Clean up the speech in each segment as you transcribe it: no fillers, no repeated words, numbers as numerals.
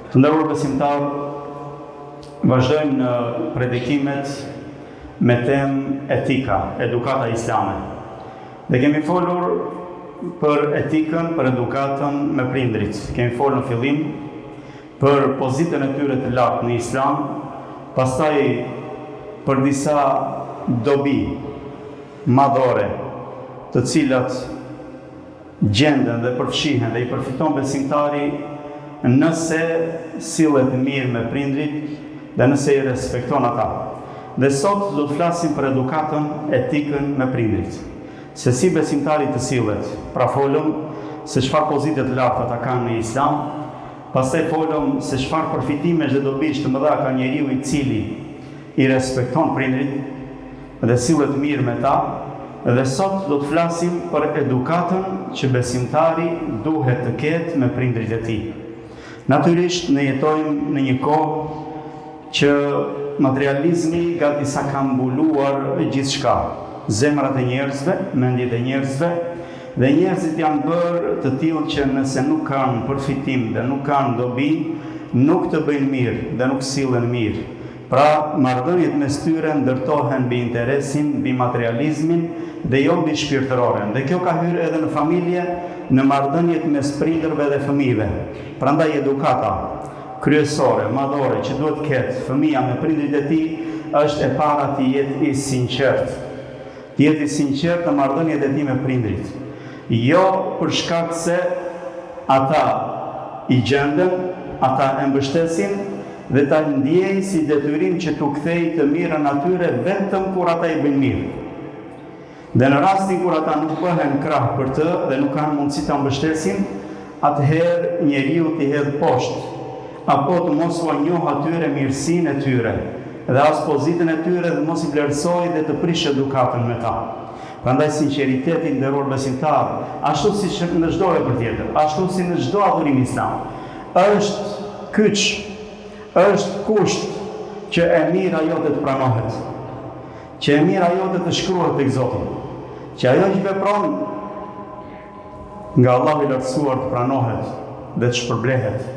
Të nderuar besimtar, vazhdojmë në predikimet me temë etika, edukata islame. Dhe kemi folur për etikën, për edukatën me prindrit. Kemi folur në fillim për pozitën e tyre të lartë në islam, pastaj për disa dobi madhore, të cilat gjenden dhe përfshihen dhe i përfiton besimtari nëse sillet mirë me prindrit dhe nëse i respekton ata. Dhe sot do të flasim për edukatën, etikën me prindrit. Se si besimtari të sillet. Pra folëm se çfarë pozite të larta ata kanë në islam, pastaj folëm se çfarë përfitimesh dhe dobish të mëdha ka njeriu i cili i respekton prindrit dhe sillet mirë me ta. Dhe sot do të flasim për edukatën që besimtari duhet të ketë me prindrit e tij. Natyrisht ne jetojmë në një kohë që materializmi gati sa ka mbuluar gjithçka. Zemrat e njerëzve, mendjet e njerëzve, dhe njerëzit janë bërë të tillë që nëse nuk kanë përfitim dhe nuk kanë dobi, nuk të bëjnë mirë dhe nuk sillen mirë. Pra, marrëdhëniet mes tyre ndërtohen mbi interesin, mbi materializmin dhe jo mbi shpirtëroren. Dhe kjo ka hyrë edhe në familje, në marrëdhëniet mes prindërve dhe fëmijëve. Prandaj edukata kryesore, madhore që duhet ketë fëmia me prindrit e tij është e para të jetë i sinqert. Të jetë i sinqert në marrëdhëniet e tij me prindrit. Jo për shkak se ata i gjenden, ata e mbështesin dhe ta ndjej si detyrim që t'u kthej të mirën atyre vetëm kur ata i bëjnë mirë. Dhe në rastin kur ata nuk bëhen krah për të dhe nuk kanë mundësi ta mbështesin, atëherë njeriu t'i hedh poshtë, apo të mos u njoh atyre mirësinë e tyre, dhe as pozitën e tyre dhe mos i vlerësoj dhe të prish edukatën me ta. Prandaj sinqeriteti nderuar besimtar, ashtu si në çdo vepër tjetër, ashtu si në çdo adhurim islam, është kyç, është kusht që e mira jote të pranohet, që e mira jote të shkruhet tek Zoti, që ajo që vepron nga Allahu i lartësuar të pranohet dhe të shpërblehet.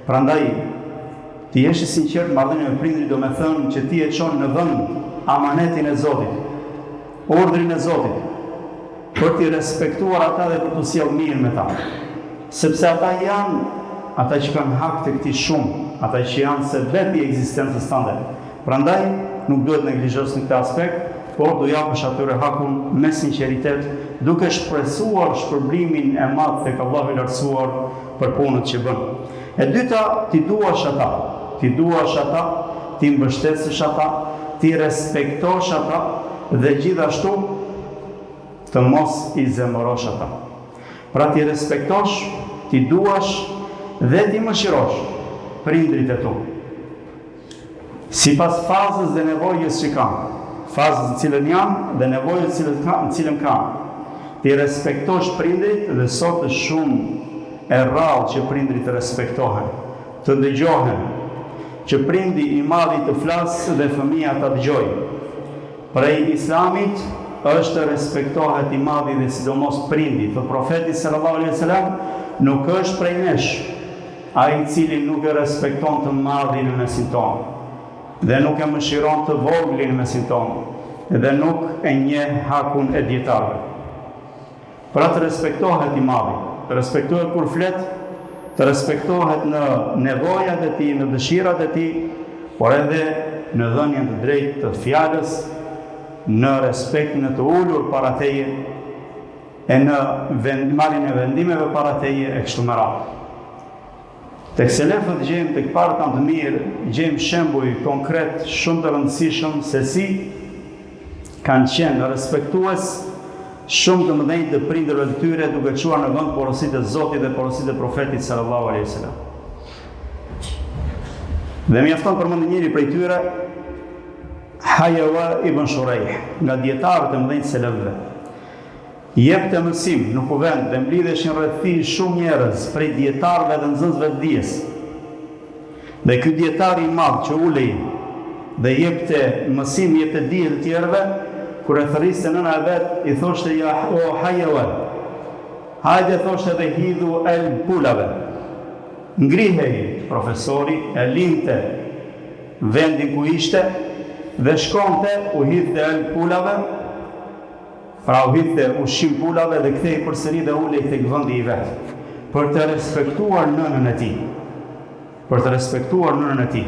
Prandaj, ti jesh i sinqert marrëdhënie me prindrit do me thënë që ti e çon në vend amanetin e Zotit, urdhrin e Zotit, për t'i respektuar ata dhe për t'u sjellë mirë me ta. Sepse ata janë ata që kanë hak të këtij shumë, ata që janë sebebi i ekzistencës tënde. Prandaj, nuk duhet neglizhosh në këtë aspekt, por do japësh atyre hakun me sinqeritet, duke shpresuar shpërblimin e madh tek Allahu i lartësuar për punët që bën. E dyta, ti duash ata, ti mbështesësh ata, ti respektosh ata dhe gjithashtu të mos i zemërosh ata. Pra ti respektosh, ti duash dhe ti mëshirosh prindrit e tu. Sipas fazës dhe nevojës që kanë, fazës në cilën janë dhe nevojës në cilën kanë. Ti respektosh prindrit dhe sot është shumë e rrallë që prindrit të respektohen, të dëgjohen, që prindi i madhi të flasë dhe fëmia ta dëgjojë. Prej islamit është të respektohet i madhi dhe sidomos prindi. Për profeti sallallahu alaihi wasallam nuk është prej nesh ai i cili nuk e respekton të madhin në mesin tonë, dhe nuk e mëshiron të voglin në mesin tonë, dhe nuk e njeh hakun e dietarëve. Pra të respektohet i madhi, të respektohet kur flet, të respektohet në nevojat e tij, në dëshirat e tij, por edhe në dhënien të drejtë të fjalës, në respektin e të ulur para teje, e në marrjen e vendimeve para teje e kështu me radhë. Tek selefët gjejmë tek parët tanë të mirë, gjejmë shembuj konkret shumë të rëndësishëm se si kanë qenë respektues shumë të mëdhenj të prindërve të tyre, duke çuar në vend porositë e Zotit dhe porositë e profetit sallallahu alaihi wasallam. Dhe mjafton përmendë njëri prej tyre, Hajawa ibn Shurejh, nga dietarët e mëdhenj selefëve. Jepte mësim në kuvend dhe mblidheshin rreth tij shumë njerëz prej dietarëve dhe nxënësve të dijes. Dhe ky dietar i madh që ulej dhe jepte mësim, jepte dije të tjerëve, kur e thërriste nëna e vet, i thoshte ja o Hajawa, hajde thoshte dhe hidhu el pulave. Ngrihej profesori, e linte vendin ku ishte dhe shkonte u hidhte pulave, pra u hidhte ushqim pulave dhe kthej përsëri dhe ulej tek vendi i vet, për të respektuar nënën e tij. Për të respektuar nënën e tij.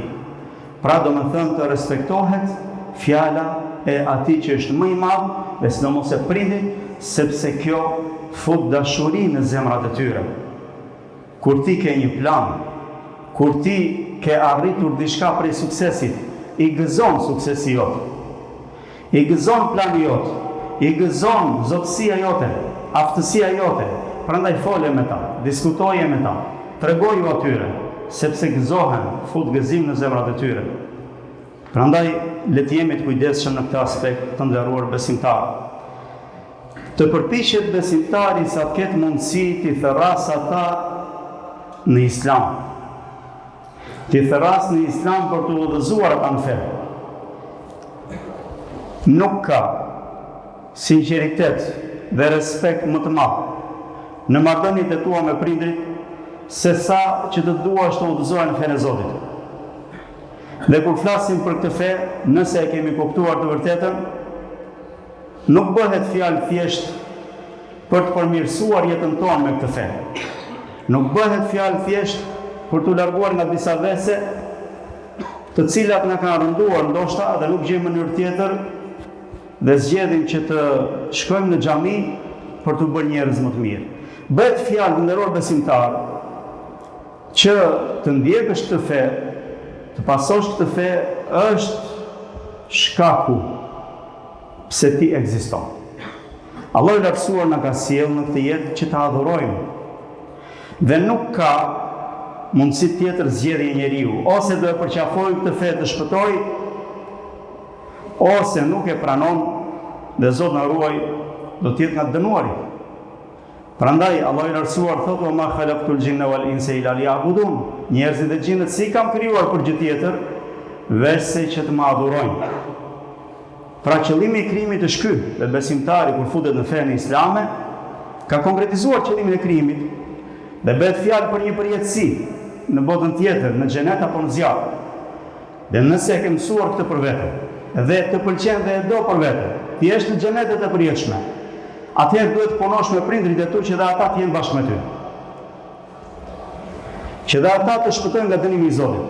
Pra do më thënë të respektohet fjala e atij që është më i madh, dhe sidomos e prindit, sepse kjo fut dashuri në zemrat e tyre. Kur ti ke një plan, kur ti ke arritur diçka prej suksesit, i gëzon suksesi jot, i gëzon plani jot, i gëzon zotësia jote, aftësia jote. Prandaj fole me ta, diskutoje me ta, tregoju atyre, sepse gëzohen, fut gëzim në zemrat e tyre. Prandaj le të jemi të kujdesshëm në këtë aspekt, të nderuar besimtar. Të përpiqet besimtari sa të ketë mundësi të thërras ata në Islam. Të thërras në Islam për të udhëzuar ata në fe. Nuk ka sinqeritet dhe respekt më të madh në marrëdhëniet e tua me prindrit se sa që të duash të udhëzohen në fenë e Zotit. Dhe kur flasim për këtë fe, nëse e kemi kuptuar të vërtetën, nuk bëhet fjalë thjesht për të përmirësuar jetën tonë me këtë fe. Nuk bëhet fjalë thjesht për të larguar nga disa vese të cilat na kanë rënduar ndoshta dhe nuk gjejmë mënyrë tjetër dhe zgjedhim që të shkojmë në xhami për të bërë njerëz më të mirë. Bëhet fjalë nderor besimtar që të ndjekësh këtë fe, të pasosh këtë fe, është shkaku pse ti ekziston. Allah i lartësuar na ka sjellë në këtë jetë që të adhurojmë. Dhe nuk ka mundësi tjetër zgjedhje e njeriu, ose do e përqafoj këtë fe të shpëtoj, ose nuk e pranon dhe Zot na ruaj, do të jetë nga dënuari. Prandaj Allah i lartësuar thotë: "Wa ma khalaqtul jinna wal insa illa liya'budun." Njerëzit dhe xhinët si kam krijuar për gjë tjetër, veçse që të më adhurojnë. Pra qëllimi i krijimit është ky, dhe besimtari kur futet në fenë islame, ka konkretizuar qëllimin e krijimit dhe bëhet fjalë për një përjetësi në botën tjetër, në xhenet apo në zjarr. Dhe nëse e ke mësuar këtë për vete, dhe të pëlqen dhe e do për vete, ti je në xhenetet e përjetshme, atëherë duhet të punosh me prindrit e tu që dhe ata të jenë bashkë me ty. Që dhe ata të shpëtojnë nga dënimi i Zotit.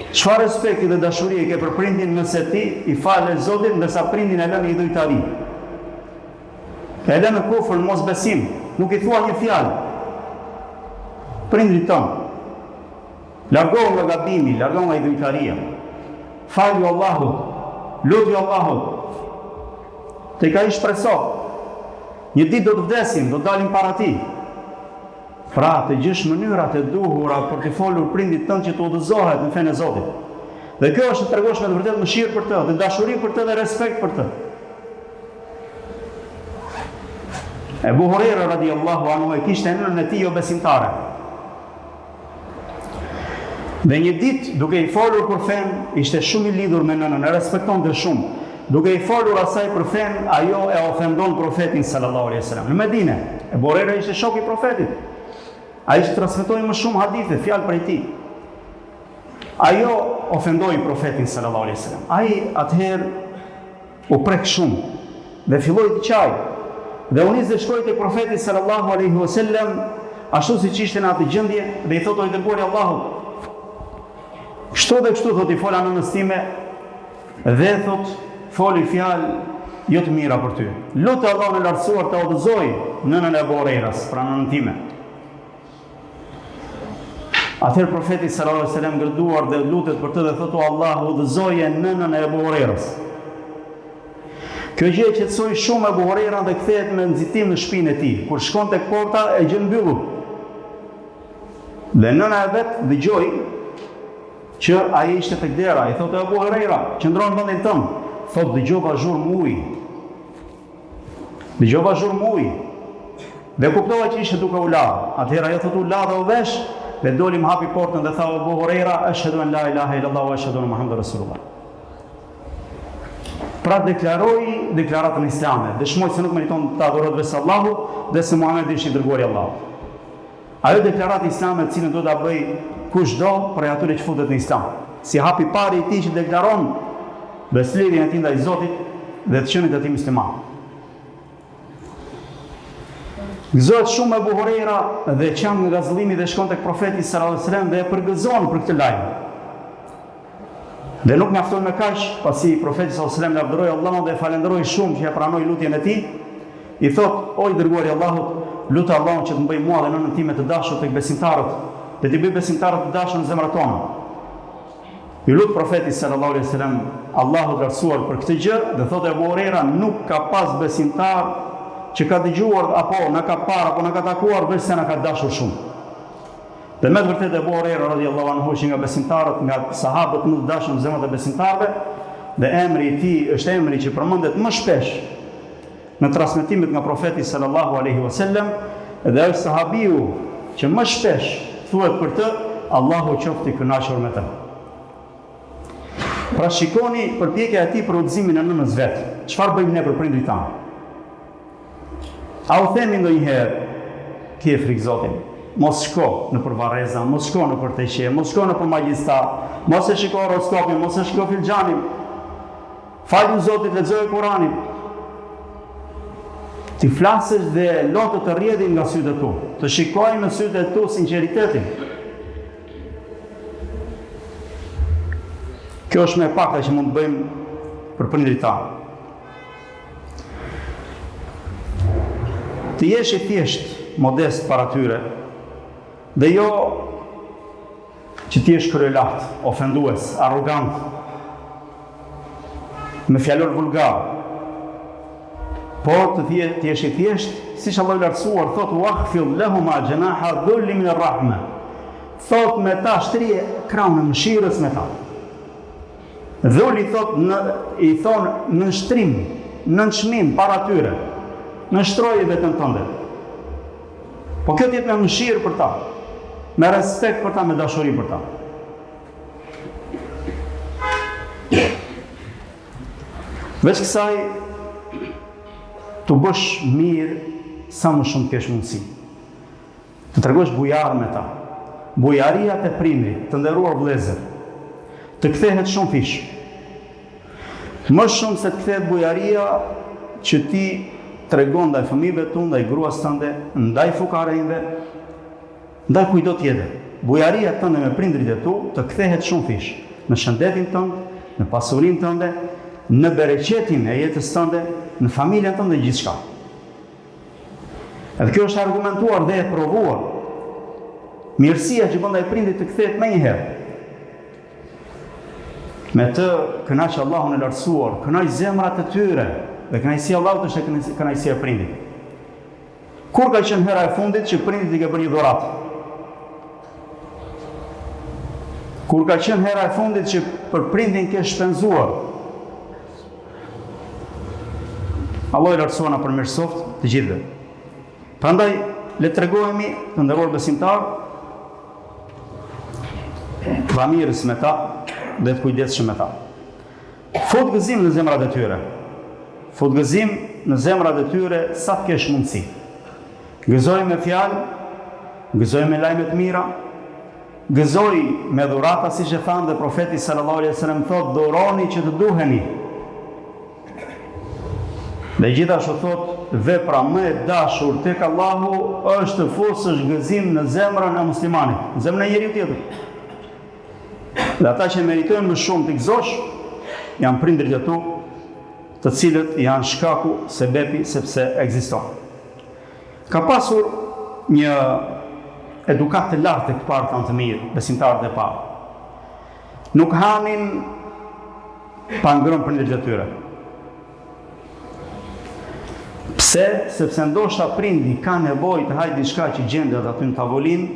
Çfarë respekti dhe dashurie ke për prindin nëse ti i falë Zotit ndërsa prindin e lën në idhujtari? E lën në kufër, në mosbesim, nuk i thua një fjalë. Prindrit tonë, largohu nga gabimi, largohu nga idhujtaria. Falju Allahut, lutju Allahut. Te ka i shpreso. Një ditë do të vdesim, do të dalim para ti. Pra, të gjesh mënyrat e duhura për të folur prindit tënd që të udhëzohet në fenë e Zotit. Dhe kjo është të tregosh me të vërtetë mëshirë për të, dhe dashuri për të dhe respekt për të. Ebu Hurajra radiallahu anhu e kishte nënën e tij jo besimtare. Dhe një ditë, duke i folur për fenë, ishte shumë i lidhur me nënën, e respektonte shumë. Duke i folur asaj për fenë, ajo e ofendon profetin sallallahu alaihi wasallam. Në Medinë, Ebu Hurajra ishte shok i profetit. Ai që transmetoi më shumë hadithe, fjalë prej tij. Ajo ofendoi profetin sallallahu alaihi wasallam. Ai atëherë u prek shumë dhe filloi të qaj. Dhe u nis dhe shkoi te profeti sallallahu alaihi wasallam, ashtu siç ishte në atë gjendje, dhe i thotë: "O i dërguari i Allahut, kështu dhe kështu thotë i fola nënës time, dhe thotë foli fjalë jo të mira për ty. Lutë Allahun e lartësuar të udhëzoj nënën e Abu Hurajras, pra nënën time." Atëherë profeti sallallahu alaihi wasallam gërduar dhe lutet për të dhe thotë: "O Allah, udhëzoje nënën e Abu Hurajras." Kjo gjë e qetësoi shumë Abu Hurajran dhe kthehet me nxitim në shtëpinë e tij. Kur shkon tek porta e gjen mbyllur. Dhe nëna e vet dëgjoi që ai ishte tek dera, i thotë: "Abu Hurajra, qëndron në vendin tënd." Thotë: "Dëgjova zhurmë uji." Dëgjova zhurmë uji. Dhe kuptova që ishte duke u la. Atëherë ajo thotë: "U la dhe u vesh." Dhe dolim hapi portën dhe tha Abu Hurajra: "Ashhadu an la ilaha illallah wa ashhadu anna Muhammadar Rasulullah." Pra deklaroi deklaratën islame, dëshmoi se nuk meriton të adhurohet veç Allahu dhe se Muhamedi është i dërguari i Allahut. Ajo deklaratë islame të cilën do ta bëj kushdo prej atyre që futet në islam. Si hapi pari i tij që deklaron beslidhjen e tij ndaj Zotit dhe të qenit e tij musliman. Gëzohet shumë Ebu Hurajra dhe qam nga gazëllimi dhe shkon tek profeti sallallahu alajhi wasallam dhe e përgëzon për këtë lajm. Dhe nuk mjafton me kaq, pasi profeti sallallahu alajhi wasallam lavdëroi Allahun dhe falenderoi shumë që ja pranoi lutjen e tij. I thot: "O i dërguari i Allahut, lutë Allahun që të më bëj mua dhe nënën time të dashur tek besimtarët, dhe t'i bëj besimtarët të dashur në zemrat tona." I lut profeti sallallahu alajhi wasallam Allahu të lartësuar për këtë gjë dhe thotë Ebu Hurajra: "Nuk ka pas besimtar që ka dëgjuar apo na ka parë apo na ka takuar veç se na ka dashur shumë." Dhe me të vërtetë Ebu Hurajra radhiyallahu anhu është nga besimtarët, nga sahabët më të dashur në zemrat e besimtarëve, dhe emri i tij është emri që përmendet më shpesh në transmetimet nga profeti sallallahu alaihi wasallam, dhe është sahabiu që më shpesh thuhet për të: "Allahu qoftë i kënaqur me të." Pra shikoni përpjekja e tij për udhëzimin e nënës vet. Çfarë bëjmë ne për prindrit tanë? A u themi ndonjëherë: "Ki e frikë Zotin, mos shko në përvarreza, mos shko në përteqje, mos shko në përmagjistat, mos e shiko horoskopin, mos e shiko filxhanin, falu Zotit, lexoje Kur'anin." Ti flasësh dhe lotët të rrjedhin nga sytë e tu, të shikojnë në sytë e tu sinqeritetin. Kjo është me pakta që mund të bëjmë për prindrit tanë. Të jesh i thjesht, modest para tyre, dhe jo që ti jesh kryelat, ofendues, arrogant, me fjalor vulgar. Por të jesh i thjesht, siç Allah i lartësuar thot: "Wakhfid lahuma janaha dhulli min ar-rahma." Thot me ta shtrije krahun e mëshirës me ta. Dhulli thot i thon në shtrim, në çmim para tyre. Në shtroje vetën tënde. Po kjo t'jetë me mëshirë për ta, me respekt për ta, me dashuri për ta. Veç kësaj, të bësh mirë sa më shumë kesh mundësi. Të tregosh bujar me ta. Bujaria të prindrit, të nderuar vëllezër, të kthehet shumë fish. Më shumë se të kthehet bujaria që ti tregon ndaj fëmijëve tu, ndaj gruas tënde, ndaj fukarëve, ndaj kujdo tjetër. Bujaria tënde me prindrit e tu të kthehet shumë fish në shëndetin tënd, në pasurinë tënde, në bereqetin e jetës tënde, në familjen tënde, gjithçka. Edhe kjo është argumentuar dhe e provuar. Mirësia që bën ndaj prindit të kthehet më një herë. Me të kënaq Allahun e lartësuar, kënaq zemrat e tyre. Dhe kënaqësia e Allahut është kënaqësia e prindit. Kur ka qenë hera e fundit që prindit i ka bërë një dhuratë? Kur ka qenë hera e fundit që për prindin ke shpenzuar? Allah i lartësuar na përmirësoft të gjithëve. Prandaj le të tregojmë të nderuar besimtar, bamirës me ta dhe të kujdesshëm me ta. Fut gëzim në zemrat e tyre. Fut gëzim në zemrat e tyre sa të kesh mundësi. Gëzoj me fjalë, gëzoj me lajme të mira, gëzoj me dhurata, siç e thanë dhe profeti sallallahu alaihi wasallam thotë: "Dhuroni që të duheni." Dhe gjithashtu thotë: "Vepra më e dashur tek Allahu është të fusësh gëzim në zemrën e muslimanit, në zemrën e njeriu tjetër." Dhe ata që meritojnë më shumë të gëzosh janë prindrit e tu, të cilët janë shkaku, sebepi, sepse ekziston. Ka pasur një edukat të lartë tek parë tanë të mirë, besimtarët e parë. Nuk hanin pa ngrënë prindrit e tyre. Pse? Sepse ndoshta prindi ka nevojë të hajë diçka që gjendet aty në tavolinë,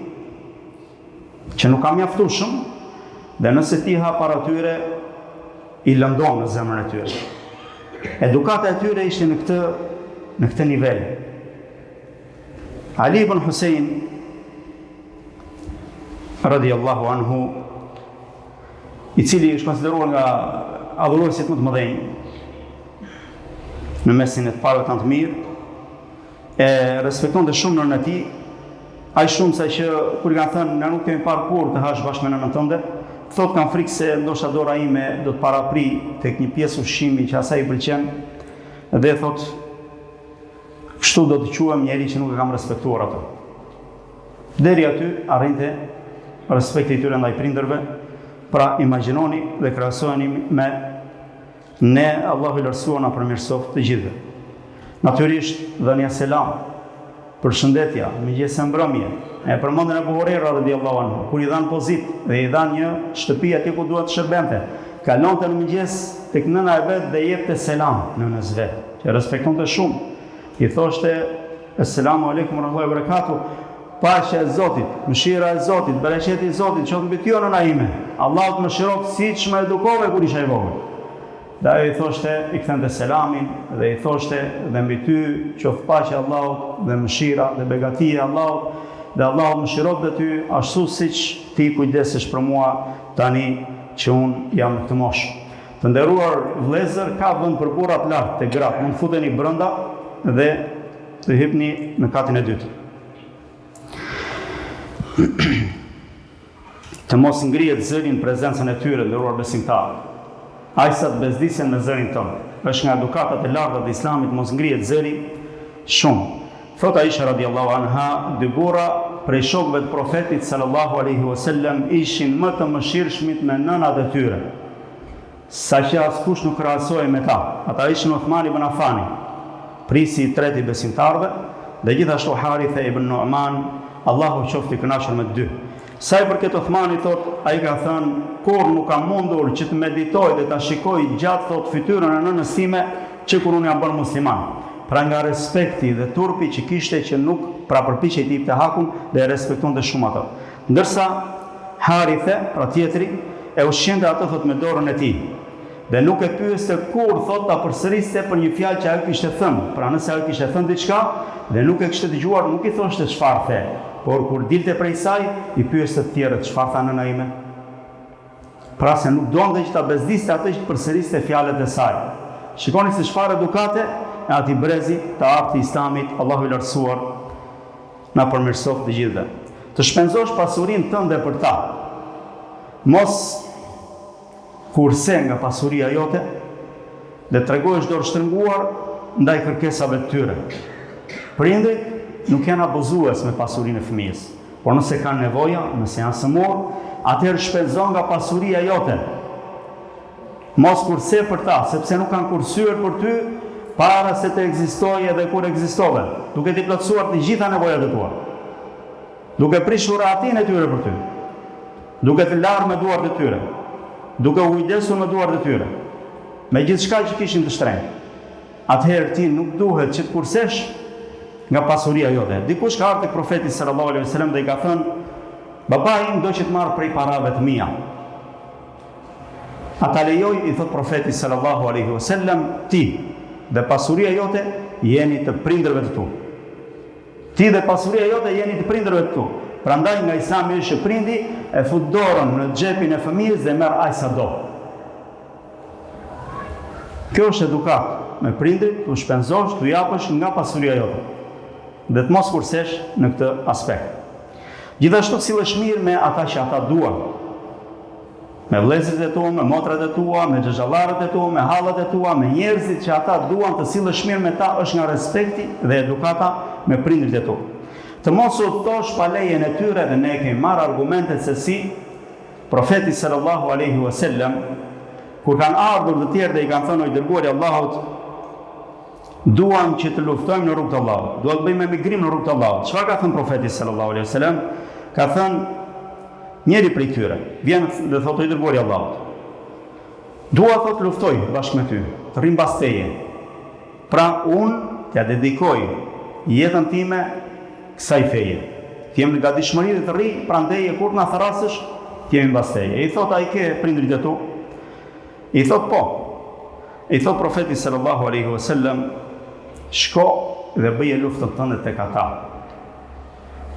që nuk ka mjaftueshëm, dhe nëse ti ha para tyre, i lëndon në zemrën e tyre. Edukata e tyre ishte në këtë nivel. Ali ibn Husein radhiyallahu anhu, i cili është konsideruar nga adhuruesit më të mëdhenj në mesin e të parëve tanë të mirë, e respektonte shumë nënën e tij Aq shumë sa që kur kanë thënë na nuk kemi parë kur të hash bashkë me nënën tënde, thotë kanë frikë se ndoshta dora ime do të parapri tek një pjesë ushqimi që asaj i pëlqen, dhe thotë kështu do të quhem njeri që nuk e kam respektuar ato. Deri aty arrinte respekti i tyre ndaj prindërve. Pra imagjinoni dhe krahasojeni me ne, Allahu i lartësuar na përmirësoft të gjithëve. Natyrisht dhënia selam, përshëndetja, mëngjesë mbrëmje. E përmendën Abu Huraira radhiyallahu anhu, kur i dhan pozitë dhe i dhan një shtëpi atje ku duhet të shërbente. Kalonte në mëngjes tek nëna e vet dhe i jepte selam nënës vet, që respektonte shumë. I thoshte Assalamu alaikum wa rahmatullahi wa barakatuh. Paqja e Zotit, mëshira e Zotit, bereqeti i Zotit, qoftë mbi ty o nëna ime. Allahu të më shiroj siç më edukove kur isha i vogël. Dhe ajo i thoshte, i kthente selamin dhe i thoshte dhe mbi ty qoftë paqja e Allahut dhe mëshira dhe begatia e Allahut, dhe Allahu më shiroj dhe ty ashtu siç ti kujdesesh për mua tani që unë jam në këtë moshë. Të nderuar vëllezër, ka vend për burrat lart te gratë, mund futeni brenda dhe të hipni në katin e dytë. Të mos ngrihet zëri në prezencën e tyre, nderuar besimtarë. Aq sa të bezdisen me zërin tonë. Është nga edukatat e larta të Islamit mos ngrihet zëri shumë. Thot Aisha radhiyallahu anha, dy burra prej shokëve të profetit sallallahu alaihi wasallam ishin më të mëshirshmit me nënat e tyre, saqë askush nuk krahasoi me ta. Ata ishin Uthmani ibn Affani, prisi i tretë i besimtarëve, dhe gjithashtu Haritha ibn Nu'man, Allahu qoftë i kënaqur me të dy. Sa i përket Uthmanit, thot, ai ka thënë, kur nuk kam mundur që të meditoj dhe ta shikoj gjatë thot fytyrën e nënës time që kur unë jam bërë musliman. Pra nga respekti dhe turpi që kishte që nuk pra përpiqej të jepte hakun dhe e respektonte shumë ato. Ndërsa Harithe, pra tjetri, e ushqente ato thot me dorën e tij. Dhe nuk e pyeste kur thot ta përsëriste për një fjalë që ajo kishte thënë. Pra nëse ajo kishte thënë diçka dhe nuk e kishte dëgjuar, nuk i thoshte çfarë the. Por kur dilte prej saj, i pyeste të tjerët, çfarë tha nëna ime? Pra se nuk donte që ta bezdiste atë që përsëriste fjalët e saj. Shikoni se çfarë edukate e ati brezi të artë i Islamit, Allahu i lartësuar na përmirësoft të gjithëve. Të shpenzosh pasurinë tënde për ta. Mos kurse nga pasuria jote dhe tregohesh dorë shtrënguar ndaj kërkesave të tyre. Prindrit nuk janë abuzues me pasurinë e fëmijës, por nëse kanë nevoja, nëse janë sëmurë, atëherë shpenzon nga pasuria jote. Mos kurse për ta, sepse nuk kanë kursyer për ty para se të ekzistojë edhe kur ekzistove, duke t'i plotësuar të gjitha nevojat e tua, duke prishur rahatin e tyre për ty, duke të larë me duart e tyre, duke u kujdesur me duart e tyre, me gjithçka që kishin të shtrenjtë. Atëherë ti nuk duhet që të kursesh nga pasuria jote. Dikush ka ardhur tek profeti sallallahu alaihi wasallam dhe i ka thënë, babai im do që të marr prej parave të mia. Ata lejoj, i thot profeti sallallahu alaihi wasallam, ti dhe pasuria jote jeni të prindërve të tu. Ti dhe pasuria jote jeni të prindërve të tu. Prandaj nga Islami është që prindi e fut dorën në xhepin e fëmijës dhe merr aq sa do. Kjo është edukat me prindrit, tu shpenzosh, tu japësh nga pasuria jote. Dhe të mos kursesh në këtë aspekt. Gjithashtu sillesh mirë me ata që ata duan. Me vëllezërit e tu, me motrat e tua, me xhaxhallarët e tu, me hallat e tua, me njerëzit që ata duan, të sillesh mirë me ta është nga respekti dhe edukata me prindrit e tu. Të mos u thosh pa lejen e tyre, dhe ne kemi marrë argumentet se si profeti sallallahu alaihi wasallam kur kanë ardhur të tjerë dhe i kanë thënë, o i dërguari i Allahut, duam që të luftojmë në rrugt të Allahut, duam të bëjmë emigrim në rrugt të Allahut. Çfarë ka thënë profeti sallallahu alaihi wasallam? Ka thënë njëri prej tyre, vjen dhe thotë, o i dërguari i Allahut, dua thotë luftoj bashkë me ty, të rrim mbas teje. Pra unë t'ja dedikoj jetën time kësaj feje. T'jem në gatishmëri dhe të rri, prandeje kur na tharasësh, t'jemi mbas teje. I thot, a i ke prindrit e tu? I thot, po. I thot profeti sallallahu alaihi wasallam, shko dhe bëje luftën tënde tek ata.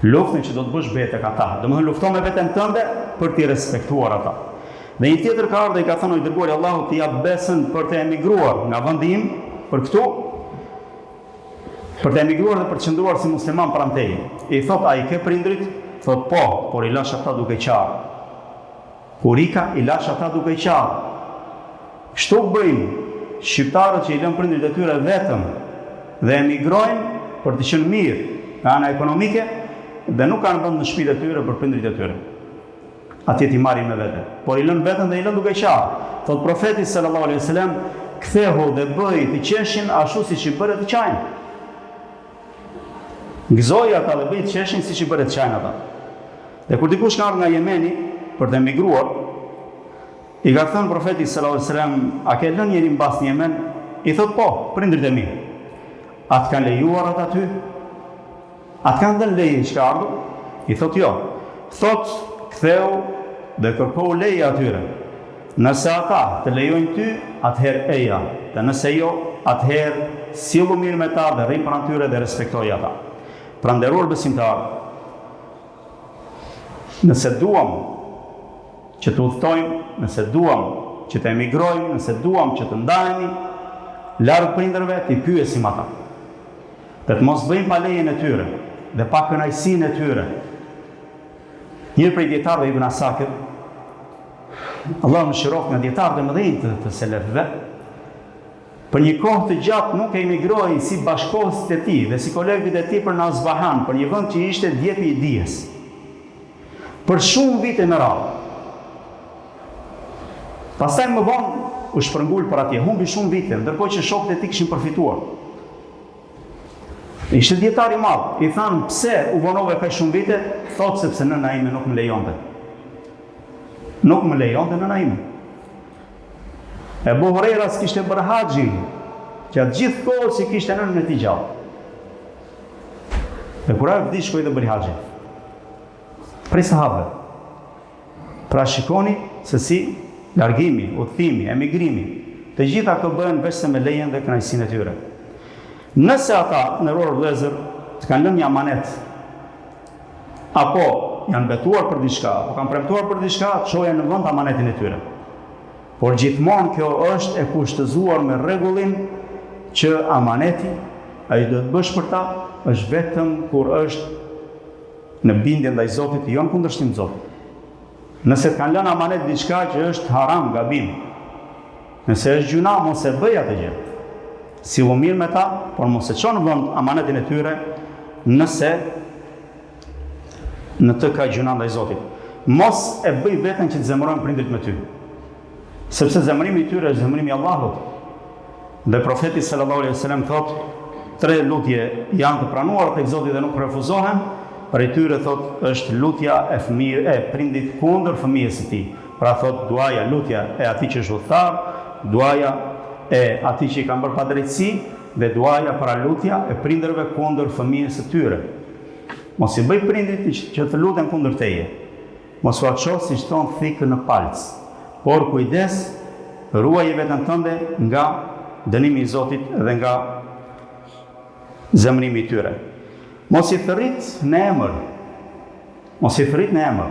Luftën që do të bësh bëje tek ata. Domethënë lufto me veten tënde për t'i respektuar ata. Dhe një tjetër ka ardhur dhe i ka thënë, o i dërguari i Allahut, t'i jap besën për të emigruar nga vendi im për këtu. për të emigruar dhe për të qëndruar si musliman pranë teje. I thot, a i ke prindrit? Thot, po, por i lash ata duke qarë. Kur ika, i lash ata duke qarë. Kështu bëjnë shqiptarët që i lënë prindrit e tyre vetëm dhe emigrojnë për të qenë mirë nga ana ekonomike dhe nuk kanë vend në shtëpitë e tyre për prindrit e tyre. Atje ti marrin me vete. Por i lënë vetëm dhe i lënë duke qarë. Thot profeti sallallahu alaihi wasallam, kthehu dhe bëj të qeshin ashtu siç i bëre të qajnë. Gëzoj ata dhe bëj të qeshin siç i bëre të qajnë ata. Dhe kur dikush ka ardhur nga Jemeni për të emigruar, i ka thënë profeti sallallahu alaihi wasallam, a ke lënë njëri mbas në Yemen? I thot po, prindrit e mi. A të kanë lejuar ata ty? A të kanë dhënë leje që ka ardhur? I thot jo. Thot, ktheu dhe kërkohu leje atyre. Nëse ata të lejojnë ty, atëherë eja. Dhe nëse jo, atëherë sillu mirë me ta dhe rri pranë tyre dhe respektoj ata. Pra nderuar besimtar, nëse duam që të udhtojmë, nëse duam që të emigrojmë, nëse duam që të ndahemi larg prindërve, t'i pyesim ata. Dhe të mos bëjmë pa lejen e tyre dhe pa kënaqësinë e tyre. Një prej dietarëve Ibn Asakir, Allahu mëshiroft nga dietarët e mëdhenj të selefëve, për një kohë të gjatë nuk e emigroi si bashkëkohësit e tij dhe si kolegët e tij për në Asbahan, për një vend që ishte djepi i dijes. Për shumë vite me radhë. Pastaj më vonë u shpërngul për atje, humbi shumë vite, ndërkohë që shokët e tij kishin përfituar. Ishte dietar i madh, i thanë pse u vonove kaq shumë vite, thotë sepse nëna ime nuk më lejonte. Nuk më lejonte nëna ime. Ebu Hurajra s'kishte bërë haxhin, që atë gjithë kohë që kishte nënën e tij gjallë. Dhe kur ai vdi shkoi dhe bëri haxhin. Prej sahabëve. Pra shikoni se si largimi, udhëtimi, emigrimi, të gjitha këto bëhen vetëm me lejen dhe kënaqësinë e tyre. Nëse ata, nderuar vëllezër, të kanë lënë një amanet, apo janë betuar për diçka, apo kanë premtuar për diçka, çojnë në vend amanetin e tyre. Por gjithmonë kjo është e kushtëzuar me rregullin që amaneti, ai do të bësh për ta, është vetëm kur është në bindje ndaj Zotit, jo në kundërshtim të Zotit. Nëse të kanë lënë amanet diçka që është haram, gabim, nëse është gjuna, mos e bëj atë gjë. Sillu mirë me ta, por mos e çon në vend amanetin e tyre, nëse në të ka gjuna ndaj Zotit. Mos e bëj veten që të zemërojnë prindrit me ty. Sepse zemërimi i tyre është zemërimi i Allahut. Dhe profeti sallallahu alaihi wasallam thotë, 3 lutje janë të pranuara tek Zoti dhe nuk refuzohen, për tyre thotë është lutja e prindit kundër fëmijës së tij. Pra thotë duaja, lutja e atij që është udhëtar, duaja e atij që i kanë bërë padrejtësi dhe duaja para lutja e prindërve kundër fëmijës së tyre. Mos i bëj prindrit që të luten kundër teje. Mos u aqo siç thon thikë në palc. Por kujdes, ruaje veten tënde nga dënimi i Zotit dhe nga zemrimi i tyre. Mos i thërrit në emër. Mos i thërrit në emër.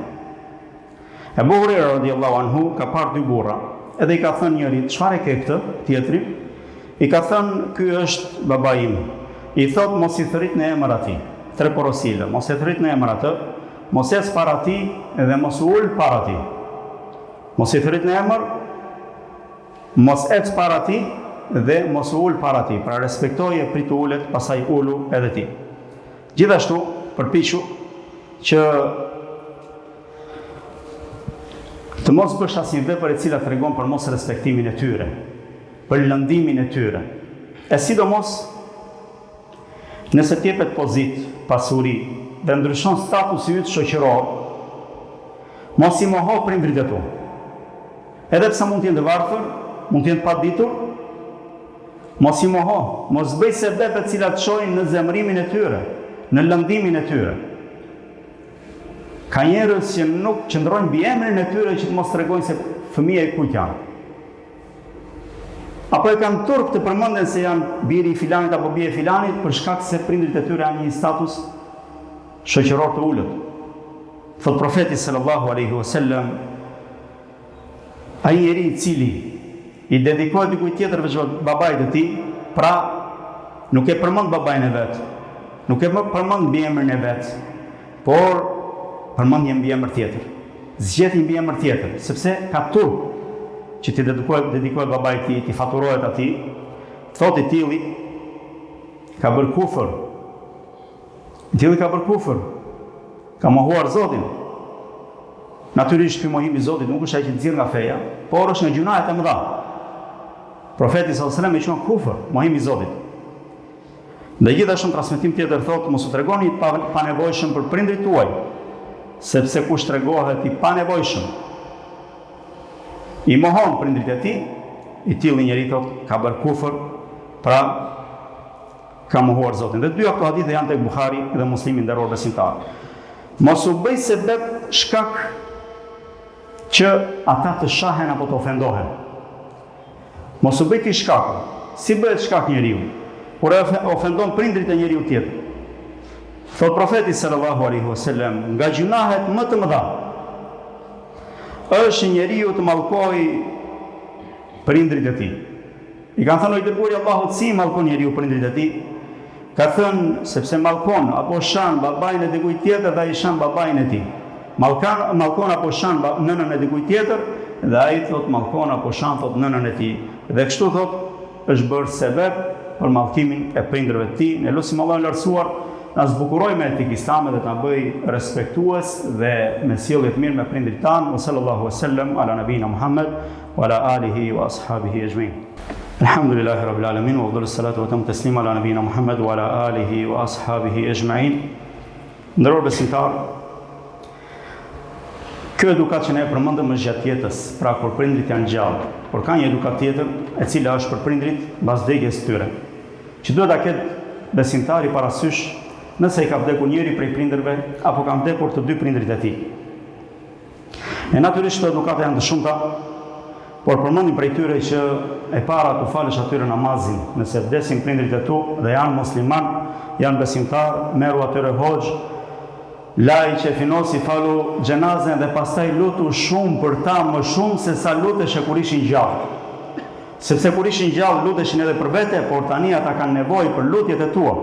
Ebu Hurajra radhiyallahu anhu ka parë 2 burra, edhe i ka thënë njërit, çfarë ke këtë? Tjetri i ka thënë, ky është baba im. I thot mos i thërrit në emër atij. 3 porosile, mos e thërrit në emër atë, mos ec para tij dhe mos ul para tij. Mos i thërrit në emër, mos ec para tij dhe mos ul para tij. Pra respektoje, pritu ulet, pastaj ulu edhe ti. Gjithashtu, përpiqu që të mos bësh asnjë vepër e cila tregon për mos respektimin e tyre, për lëndimin e tyre. E sidomos nëse t'jepet pozit, pasuri dhe ndryshon statusi yt shoqëror, mos i moho prindrit e tu. Edhe pse mund të jenë të varfër, mund të jenë të paditur, mos i moho, mos bëj sebepë të cilat çojnë në zemrimin e tyre, në lëndimin e tyre. Ka njerëz që nuk qëndrojnë mbi emrin e tyre që të mos tregojnë se fëmia e kujt janë. Apo e kanë turp të përmenden se janë biri i filanit apo bie e filanit për shkak se prindrit e tyre kanë një status shoqëror të ulët. Thot profeti sallallahu alaihi wasallam, ai njeri i cili i dedikohet dikujt tjetër veç babait të tij, pra nuk e përmend babajnë e vet, nuk e përmend mbiemrin e vet, por përmend një mbiemër tjetër. Zgjedh një mbiemër tjetër, sepse ka turp që ti dedikohet babait ti faturohet atij, thotë i tilli ka bërë kufër. I tilli ka bërë kufër. Ka mohuar Zotin. Natyrisht ky mohim i Zotit nuk është ai që nxjerr nga feja, por është nga gjunahet e mëdha. Profeti sallallahu alajhi wasallam e quajnë kufër, mohim i Zotit. Dhe gjithashtu në transmetim tjetër thotë mos u tregoni pa nevojshëm për prindrit tuaj, sepse kush tregohet i pa nevojshëm i mohon prindrit e tij, i tilli njeri thotë ka bërë kufër, pra ka mohuar Zotin. Dhe dy këto hadithe janë tek Buhari dhe Muslimi, nderuar besimtar. Mos u bëj sebeb shkak që ata të shahen apo të ofendohen. Mos u bëj ti shkak. Si bëhet shkak njeriu? Kur e ofendon prindrit e njeriu tjetër. Thot profeti sallallahu alaihi wasallam, nga gjunahet më të mëdha është njeriu të mallkojë prindrit e tij. I kanë thënë i dërguari Allahut si mallkon njeriu prindrit e tij? Ka thënë sepse mallkon apo shan babain e dikujt tjetër dhe ai shan babain e tij. Mallkon apo shan nënën e dikujt tjetër dhe ai thot mallkon apo shan thot nënën e tij. Dhe kështu thot është bërë sebeb për mallkimin e prindërve të tij. Ne lutim Allahun e lartësuar na zbukuroj me etikë islame dhe ta bëj respektues dhe me sjellje të mirë me prindrit tanë. Wa sallallahu wasallam ala nabina Muhammad wa ala alihi wa ashabihi ajma'in. Alhamdulillahi rabbil alamin wa afdalus salatu wa tamu taslima ala nabina Muhammad wa ala alihi wa ashabihi ajma'in. Nderuar besimtar, kjo edukat që ne e përmendëm është gjatë jetës, pra kur prindrit janë gjallë, por ka një edukat tjetër e cila është për prindrit mbas vdekjes së tyre, që duhet ta ketë besimtari parasysh nëse i ka vdekur njëri prej prindërve apo ka vdekur të dy prindrit e tij. E natyrisht këto edukate janë të shumta, por përmendim prej tyre që e para të falësh atyre namazin, nëse vdesin prindrit e tu dhe janë musliman, janë besimtar, merru atyre hoxh, laj që finosi falu xhenazën dhe pastaj lutu shumë për ta, më shumë se sa lutesh kur ishin gjallë. Sepse kur ishin gjallë luteshin edhe për vete, por tani ata kanë nevojë për lutjet e tua.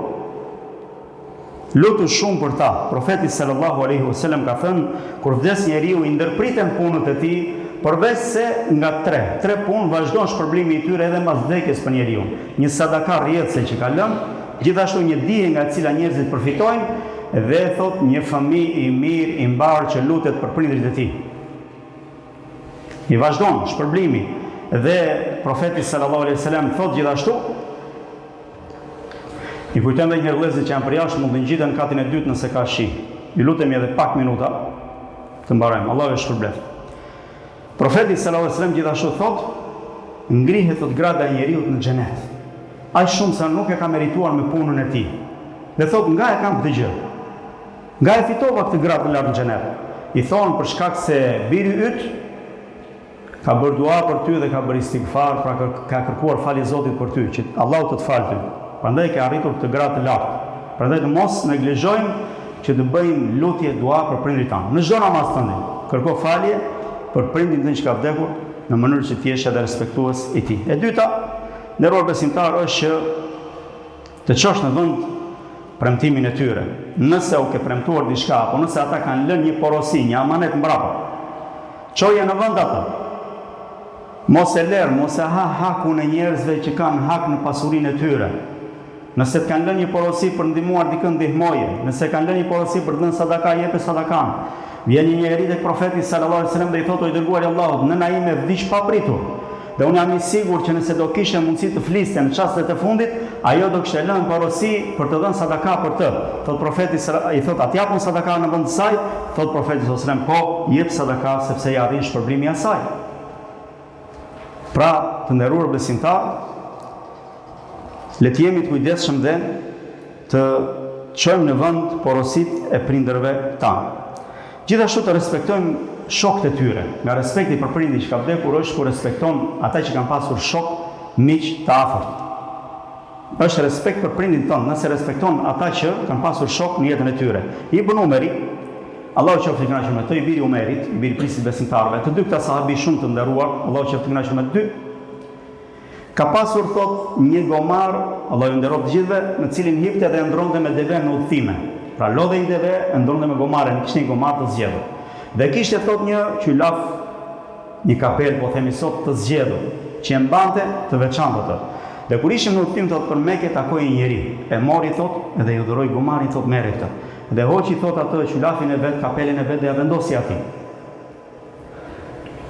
Lutu shumë për ta. Profeti sallallahu alaihi wasallam ka thënë, kur vdes njeriu i ndërpriten punët e tij, përveç se nga tre punë vazhdon shpërblimi i tyre edhe mbas vdekjes për njeriu. Një sadaka rrjedhse që ka lënë, gjithashtu një dije nga e cila njerëzit përfitojnë, dhe thot një familje i mirë, i mbarë që lutet për prindrit e tij. I vazhdon shpërblimi. Dhe profeti sallallahu alaihi wasallam thot gjithashtu, i kujtojmë edhe një vëllezër që janë për jashtë mund të ngjiten në katin e dytë nëse ka shi. Ju lutemi edhe pak minuta të mbarojmë. Allahu e shpërblet. Profeti sallallahu alaihi wasallam gjithashtu thot, ngrihet thot grada e njeriu në xhenet. Aq shumë sa nuk e ka merituar me punën e tij. Dhe thot nga e kam këtë gjë. Nga e fitova këtë gradë lartë në xhenet. I thonë për shkak se biri yt ka bërë dua për ty dhe ka bërë istighfar, pra ka kërkuar falje Zotit për ty, që Allahu të falë ty. Prandaj ke arritur këtë gradë të lartë. Prandaj të mos neglizhojmë që të bëjmë lutje dua për prindrit tanë. Në çdo namaz tënd, kërko falje për prindin tënd që ka vdekur në mënyrë që të jesh edhe respektues i tij. E dyta, nderuar besimtar, është që të çosh në vend premtimin e tyre. Nëse u ke premtuar diçka apo nëse ata kanë lënë një porosi, një amanet mbrapa, çoje në vend atë. Mos e lërë, mos e ha hakun e njerëzve që kanë hak në pasurinë e tyre. Nëse të kanë lënë një porosi për ndihmuar dikën, ndihmoje. Nëse kanë lënë një porosi për dhënë sadaka, jepe sadakan. Vjen një njeri tek profeti sallallahu alajhi wasallam dhe i thotë, o i dërguari i Allahut, nëna ime vdiq pa pritur. Dhe unë jam i sigurt që nëse do kishte mundësi të fliste në çastet e fundit, ajo do kishte lënë porosi për të dhënë sadaka për të. Thot profeti i thot, "A japun sadaka në vend të saj?" Thot profeti sallallahu alajhi wasallam, "Po, jep sadaka sepse ja arrin shpërblimi i saj." Pra, të nderuar besimtar, le të jemi të kujdesshëm dhe të çojmë në vend porositë e prindërve tanë. Gjithashtu të respektojmë shokët e tyre. Nga respekti për prindin që ka vdekur është kur respekton ata që kanë pasur shok, miq të afërt. Është respekt për prindin tonë, nëse respekton ata që kanë pasur shok në jetën e tyre. Ibn Umeri, Allahu qoftë i kënaqur me të, i biri Umerit, i biri prisit besimtarëve, të dy këta sahabi shumë të nderuar, Allahu qoftë i kënaqur me të dy, Ka pasur, thot, një gomar, Allah ju nderoj të gjithëve, në cilin hipte dhe ndronte me deve në udhëtime. Pra lodhe i deve, ndronte me gomare, kishte një gomar të zgjedhur. Dhe kishte, thot, një qylaf, një kapel, po themi sot, të zgjedhur, që e mbante të veçantë atë. Dhe kur ishim në udhëtim, thot, për Mekë takoi një njeri, e mori, thot, edhe ju dhuroi gomarin, thot, merre këtë. Dhe hoqi, thot, atë qylafin e vet, kapelen e vet dhe ja vendosi atij.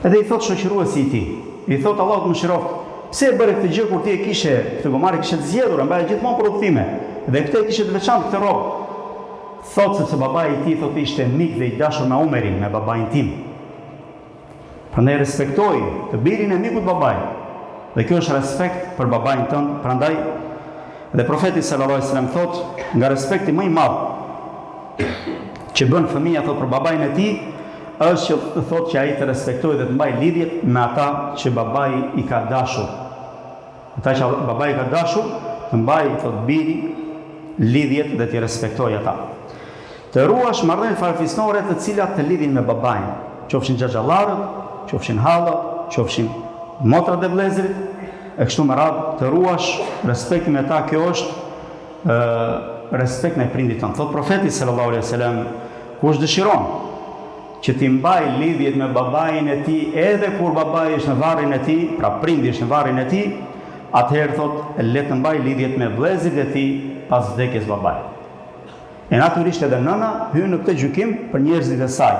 Edhe i thot shoqëruesi i tij, i thot Allahu të mëshiroft, pse e bëre këtë gjë kur ti e kishe këtë gomar, kishe të zgjedhur, e mbaje gjithmonë për udhëtime, dhe këtë e kishe të veçantë këtë rrobë. Thot sepse babai i tij, thot, ishte mik dhe i dashur me Umerin, me babain tim. Prandaj respektoi të birin e mikut babaj. Dhe kjo është respekt për babain tënd, prandaj dhe profeti sallallahu alajhi wasallam thot, nga respekti më i madh që bën fëmia, thot, për babain e tij, është që thot që ai të respektojë dhe të mbajë lidhjet me ata që babai i ka dashur. Ata që babai i ka dashur, të mbajë, thot, biri lidhjet dhe të respektojë ata. Të ruash marrëdhënie farefisnore të cilat të lidhin me babain, qofshin xhaxhallarët, qofshin hallat, qofshin motrat dhe vëllezërit, e kështu me radhë, të ruash respektin me ta, kjo është respekt me prindit tënd. Thot profeti sallallahu alaihi wasallam, kush dëshiron që ti mbaj lidhjet me babain e tij, edhe kur babai është në varrin e tij, pra prindi është në varrin e tij, atëherë, thot, le të mbaj lidhjet me vëllezërit e tij pas vdekjes babait. E natyrisht edhe nëna hyn në këtë gjykim për njerëzit e saj.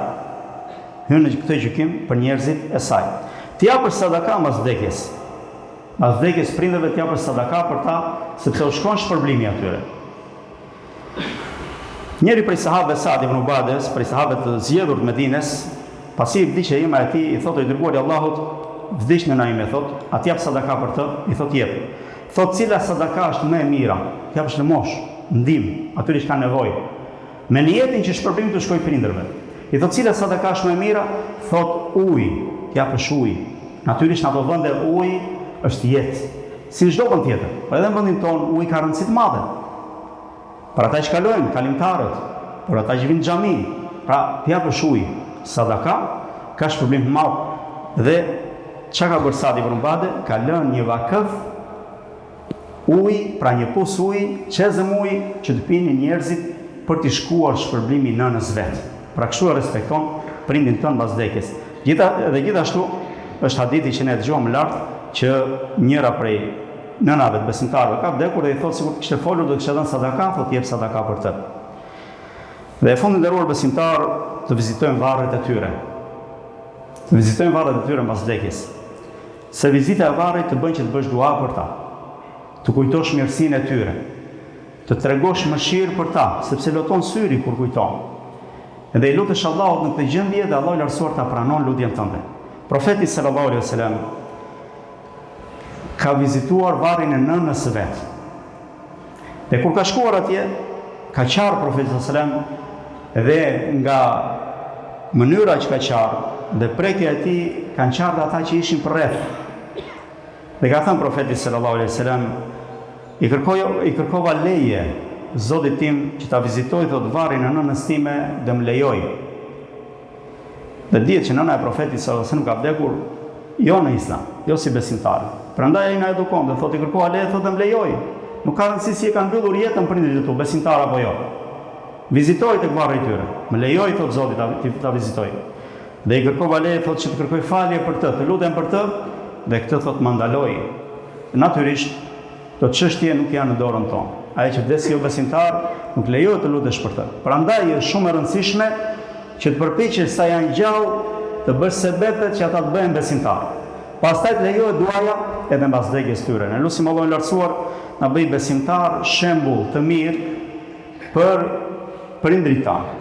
Hyn në këtë gjykim për njerëzit e saj. Ti japësh sadaka mas vdekjes. Mas vdekjes prindërve ti japësh sadaka për ta, sepse u shkon shpërblimi atyre. Njeri prej sahabëve Sa'd ibn Ubades, prej sahabëve të zgjedhur të Medines, pasi i vdiqe ema e tij, i thotë i dërguari i Allahut, vdiq nëna ime, thot, a t'jap sadaka për të? I thot jep. Thot, cila sadaka është më e mira? T'japësh në mosh, ndihmë, atyre që kanë nevojë. Me niyetin që shpërblim të shkoj prindërve. I thot, cila sadaka është më e mira? Thot, ujë, t'japësh ujë. Natyrisht në ato vende uji është jetë. Si çdo vend tjetër. Po edhe në vendin tonë uji ka rëndësi të madhe. Për ata që kalojnë, kalimtarët, për ata që vinë në xhami, pra t'japësh ujë, sadaka, ka shpërblim të madh. Dhe çka ka bërë Sa'd ibn Ubade? Ka lënë një vakëf ujë, pra një pus ujë, çezëm ujë që të pinin njerëzit për t'i shkuar shpërblimi nënës vet. Pra kështu e respekton prindin tënd pas vdekjes. Gjithashtu është hadithi që ne dëgjojmë lart që njëra prej nënave të besimtarëve ka vdekur dhe i thotë sikur të kishte folur do të kishte dhënë sadaka, thotë jep sadaka për të. Dhe e fundit nderuar besimtar, të vizitojmë varret e tyre. Të vizitojmë varret e tyre pas vdekjes. Se vizita e varrit të bën që të bësh dua për ta, të kujtosh mirësinë e tyre, të tregosh mëshirë për ta, sepse loton syri kur kujton. Edhe i lutesh Allahut në këtë gjendje dhe Allahu i lartësuar ta pranon lutjen tënde. Profeti sallallahu alaihi wasallam ka vizituar varrin e nënës së vet. Dhe kur ka shkuar atje, ka qarë profeti sallallahu alaihi wasallam dhe nga mënyra që ka qarë dhe prekja e tij kanë qarë ata që ishin përreth. Dhe ka thënë profeti sallallahu alaihi wasallam, i kërkova leje Zotit tim që ta vizitoj, thot, varrin e nënës time dhe më lejoj. Dhe dihet që nëna e profetit sallallahu alaihi wasallam ka vdekur jo në islam, jo si besimtar. Prandaj ai na edukon dhe thotë i kërkova leje, thotë më lejoj. Nuk ka rëndësi si e kanë mbyllur jetën prindërit e tu, besimtar apo jo. Vizitoj tek varri i tyre. Më lejoj, thotë Zoti, ta vizitoj. Dhe i kërkova leje, thotë, që të kërkoj falje për të lutem për të, dhe këtë thotë më ndaloi. Natyrisht, këto çështje nuk janë në dorën tonë. Ai që vdes jo besimtar, nuk lejohet të lutesh për të. Prandaj është shumë e rëndësishme që të përpiqesh sa janë gjallë të bësh sebepet që ata të bëhen besimtar. Pastaj të lejohet duaja edhe mbas vdekjes tyre. Ne lutim Allahun e lartësuar na bëj besimtar, shembull të mirë për prindrit tanë.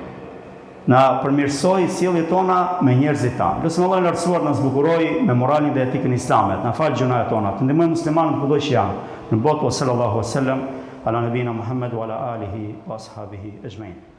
Na përmirësoj sjelljet tona me njerëzit tanë. Lutim Allahun e lartësuar na zbukuroj me moralin dhe etikën islame. Na fal gjunat tona. Të ndihmojmë muslimanët kudo që janë. Në botë sallallahu alaihi wasallam ala nabina Muhammad wa ala alihi wa ashabihi ajma'in.